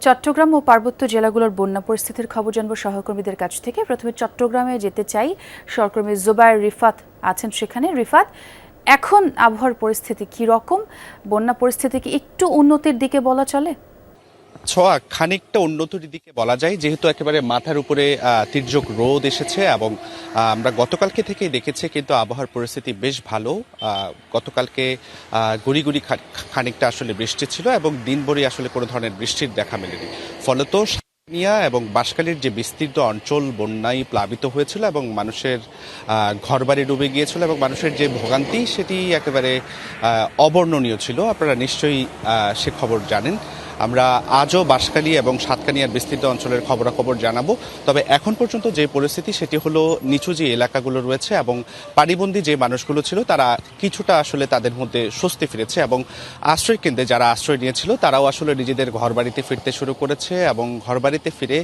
চট্টগ্রাম ও পার্বত্য জেলাগুলোর বন্যা পরিস্থিতির খবর জানবো সহকর্মীদের কাছ থেকে। প্রথমে চট্টগ্রামে যেতে চাই, সহকর্মী জুবায়ের রিফাত আছেন সেখানে। রিফাত, এখন আবহাওয়ার পরিস্থিতি কি রকম? বন্যা পরিস্থিতি কি একটু উন্নতির দিকে বলা চলে? ছোঁয়া খানিকটা উন্নতির দিকে বলা যায়, যেহেতু একেবারে মাথার উপরে তীর্যক রোদ এসেছে এবং আমরা গতকালকে থেকেই দেখেছি কিন্তু আবহাওয়ার পরিস্থিতি বেশ ভালো। গতকালকে গুড়ি গুড়ি খানিকটা আসলে বৃষ্টি ছিল এবং দিনভরই আসলে কোনো ধরনের বৃষ্টির দেখা মেলেনি। ফলত সাতকানিয়া এবং বাঁশখালীর যে বিস্তীর্ণ অঞ্চল বন্যায় প্লাবিত হয়েছিল এবং মানুষের ঘরবাড়ি ডুবে গিয়েছিল এবং মানুষের যে ভোগান্তি সেটি একেবারে অবর্ণনীয় ছিল। আপনারা নিশ্চয়ই সে খবর জানেন। আমরা আজও বাঁশখালী এবং সাতকানিয়ার বিস্তৃত অঞ্চলের খবরাখবর জানাবো। তবে এখন পর্যন্ত যে পরিস্থিতি সেটি হলো, নিচু যে এলাকাগুলো রয়েছে এবং পানিবন্দী যে মানুষগুলো ছিল তারা কিছুটা আসলে তাদের মধ্যে স্বস্তি ফিরেছে এবং আশ্রয় কেন্দ্রে যারা আশ্রয় নিয়েছিল তারাও আসলে নিজেদের ঘরবাড়িতে ফিরতে শুরু করেছে এবং ঘরবাড়িতে ফিরে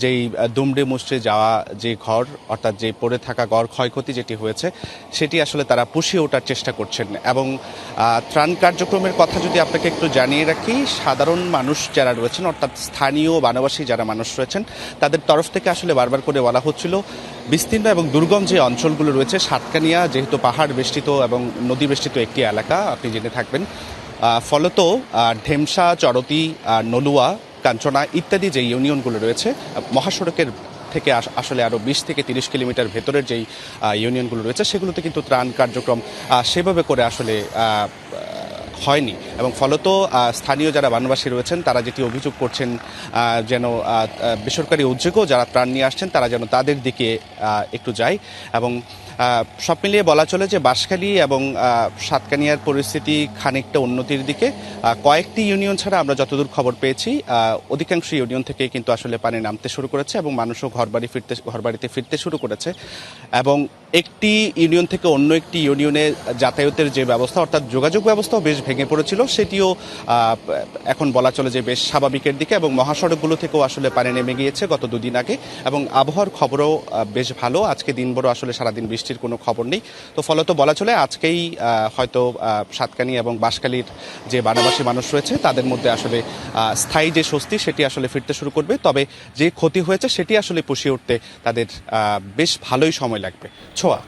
যেই দুমড়ে মুচড়ে যাওয়া যে ঘর, অর্থাৎ যে পড়ে থাকা ঘর ক্ষয়ক্ষতি যেটি হয়েছে সেটি আসলে তারা পুষিয়ে ওঠার চেষ্টা করছেন। এবং ত্রাণ কার্যক্রমের কথা যদি আপনাকে একটু জানিয়ে রাখি, সাধারণ মানুষ যারা রয়েছেন অর্থাৎ স্থানীয় বানবাসী যারা মানুষ রয়েছেন তাদের তরফ থেকে আসলে বারবার করে বলা হচ্ছিল বিস্তীর্ণ এবং দুর্গম যে অঞ্চলগুলো রয়েছে, সাতকানিয়া যেহেতু পাহাড় বেষ্টিত এবং নদী বেষ্টিত একটি এলাকা, আপনি জেনে থাকবেন। ফলত ঢেমসা, চরতি, নলুয়া, কাঞ্চনা ইত্যাদি যে ইউনিয়নগুলো রয়েছে মহাসড়কের থেকে আসলে আরও 20 থেকে 30 কিলোমিটার ভেতরের যেই ইউনিয়নগুলো রয়েছে সেগুলোতে কিন্তু ত্রাণ কার্যক্রম সেভাবে করে আসলে হয়নি। এবং ফলত স্থানীয় যারা বানবাসী রয়েছেন তারা যেটি অভিযোগ করছেন, যেন বেসরকারি উদ্যোগও যারা ত্রাণ নিয়ে আসছেন তারা যেন তাদের দিকে একটু যায়। এবং সব মিলিয়ে বলা চলে যে বাঁশখালী এবং সাতকানিয়ার পরিস্থিতি খানিকটা উন্নতির দিকে। কয়েকটি ইউনিয়ন ছাড়া আমরা যতদূর খবর পেয়েছি অধিকাংশ ইউনিয়ন থেকে কিন্তু আসলে পানি নামতে শুরু করেছে এবং মানুষও ঘরবাড়িতে ফিরতে শুরু করেছে। এবং একটি ইউনিয়ন থেকে অন্য একটি ইউনিয়নে যাতায়াতের যে ব্যবস্থা অর্থাৎ যোগাযোগ ব্যবস্থাও বেশ ভেঙে পড়েছিল, সেটিও এখন বলা চলে যে বেশ স্বাভাবিকের দিকে এবং মহাসড়কগুলো থেকেও আসলে পানি নেমে গিয়েছে গত দুদিন আগে। এবং আবহাওয়ার খবরও বেশ ভালো, আজকে দিনভরও আসলে সারাদিন বৃষ্টির কোনো খবর নেই। তো ফলত বলা চলে আজকেই হয়তো সাতকানি এবং বাঁশখালীর যে বানবাসী মানুষ রয়েছে তাদের মধ্যে আসলে স্থায়ী যে স্বস্তি সেটি আসলে ফিরতে শুরু করবে। তবে যে ক্ষতি হয়েছে সেটি আসলে পুষিয়ে উঠতে তাদের বেশ ভালোই সময় লাগবে। ছোঁয়া,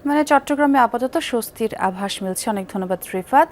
মানে চট্টগ্রামে আপাতত স্বস্তির আভাস মিলছে। অনেক ধন্যবাদ রিফাত।